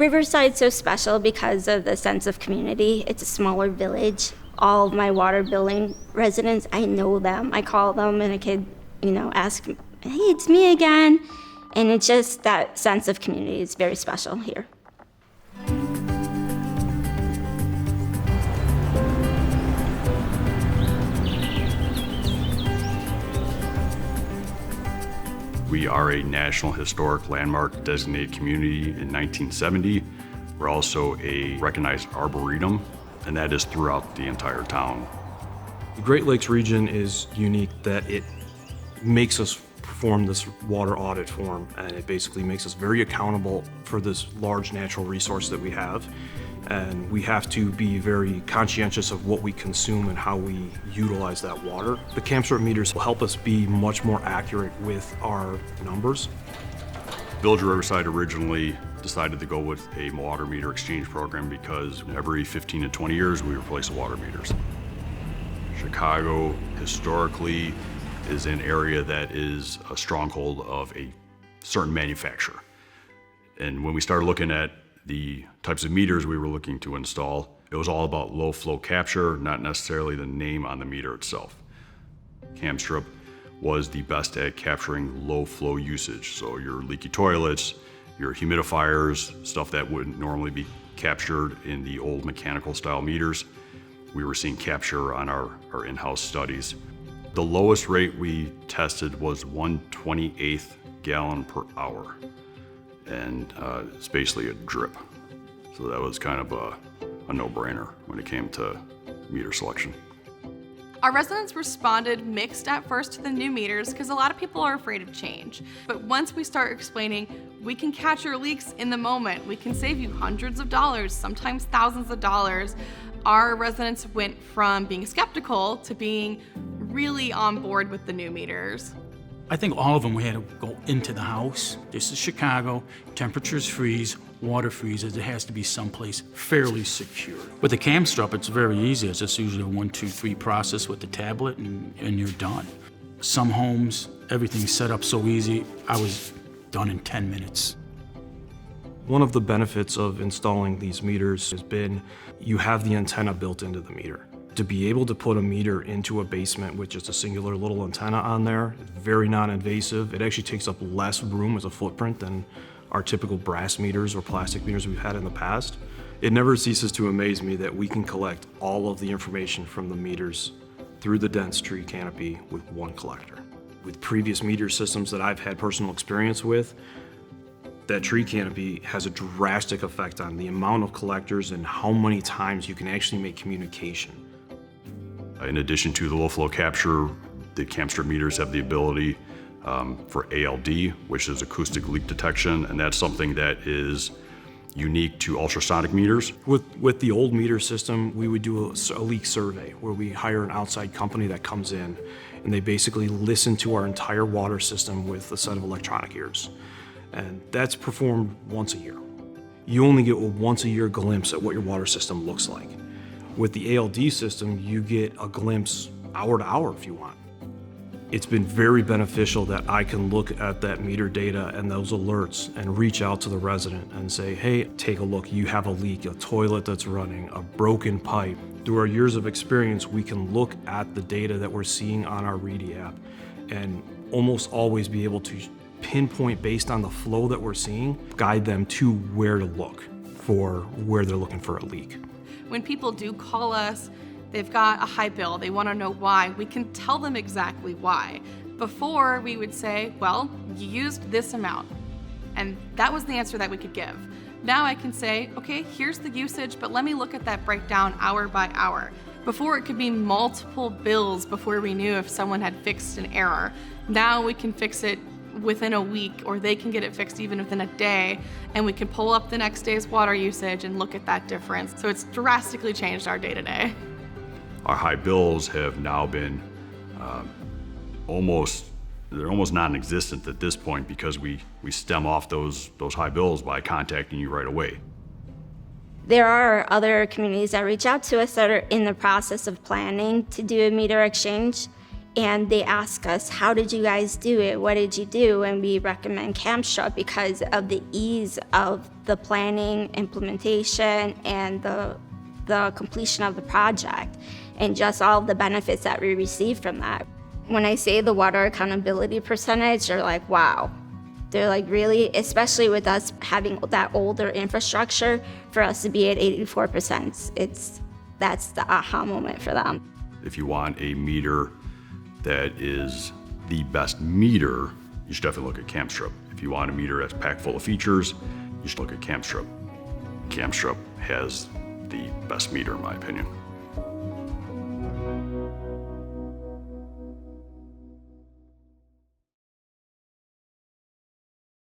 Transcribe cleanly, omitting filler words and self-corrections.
Riverside's so special because of the sense of community. It's a smaller village. All of my water billing residents, I know them. I call them and I could, ask, hey, it's me again. And it's just that sense of community is very special here. We are a National Historic Landmark designated community in 1970. We're also a recognized arboretum, and that is throughout the entire town. The Great Lakes region is unique that it makes us perform this water audit form, and it basically makes us very accountable for this large natural resource that we have. And we have to be very conscientious of what we consume and how we utilize that water. The Kamstrup meters will help us be much more accurate with our numbers. Village of Riverside originally decided to go with a water meter exchange program because every 15 to 20 years we replace the water meters. Chicago historically is an area that is a stronghold of a certain manufacturer. And when we started looking at the types of meters we were looking to install, it was all about low flow capture, not necessarily the name on the meter itself. Kamstrup was the best at capturing low flow usage. So your leaky toilets, your humidifiers, stuff that wouldn't normally be captured in the old mechanical style meters, we were seeing capture on our in-house studies. The lowest rate we tested was 1/28th gallon per hour. And it's basically a drip. So that was kind of a no-brainer when it came to meter selection. Our residents responded mixed at first to the new meters because a lot of people are afraid of change. But once we start explaining, we can catch your leaks in the moment, we can save you hundreds of dollars, sometimes thousands of dollars, our residents went from being skeptical to being really on board with the new meters. I think all of them we had to go into the house. This is Chicago, temperatures freeze, water freezes, it has to be someplace fairly secure. With the Kamstrup, it's very easy. It's just usually a 1, 2, 3 process with the tablet and you're done. Some homes, everything's set up so easy, I was done in 10 minutes. One of the benefits of installing these meters has been you have the antenna built into the meter. To be able to put a meter into a basement with just a singular little antenna on there, very non-invasive. It actually takes up less room as a footprint than our typical brass meters or plastic meters we've had in the past. It never ceases to amaze me that we can collect all of the information from the meters through the dense tree canopy with one collector. With previous meter systems that I've had personal experience with, that tree canopy has a drastic effect on the amount of collectors and how many times you can actually make communication. In addition to the low flow capture, the Kamstrup meters have the ability for ALD, which is acoustic leak detection, and that's something that is unique to ultrasonic meters. With the old meter system, we would do a leak survey where we hire an outside company that comes in and they basically listen to our entire water system with a set of electronic ears. And that's performed once a year. You only get a once a year glimpse at what your water system looks like. With the ALD system, you get a glimpse hour to hour if you want. It's been very beneficial that I can look at that meter data and those alerts and reach out to the resident and say, hey, take a look, you have a leak, a toilet that's running, a broken pipe. Through our years of experience, we can look at the data that we're seeing on our Reedy app and almost always be able to pinpoint based on the flow that we're seeing, guide them to where to look for where they're looking for a leak. When people do call us, they've got a high bill, they want to know why, we can tell them exactly why. Before, we would say, well, you used this amount, and that was the answer that we could give. Now I can say, okay, here's the usage, but let me look at that breakdown hour by hour. Before, it could be multiple bills before we knew if someone had fixed an error. Now we can fix it within a week, or they can get it fixed even within a day, and we can pull up the next day's water usage and look at that difference. So it's drastically changed our day-to-day. Our high bills have now been almost non-existent at this point because we stem off those high bills by contacting you right away. There are other communities that reach out to us that are in the process of planning to do a meter exchange. And they ask us, how did you guys do it? What did you do? And we recommend Kamstrup because of the ease of the planning, implementation, and the completion of the project, and just all the benefits that we receive from that. When I say the water accountability percentage, they're like, wow. They're like, really? Especially with us having that older infrastructure, for us to be at 84%, that's the aha moment for them. If you want a meter that is the best meter, you should definitely look at Kamstrup. If you want a meter that's packed full of features, you should look at Kamstrup. Kamstrup has the best meter, in my opinion.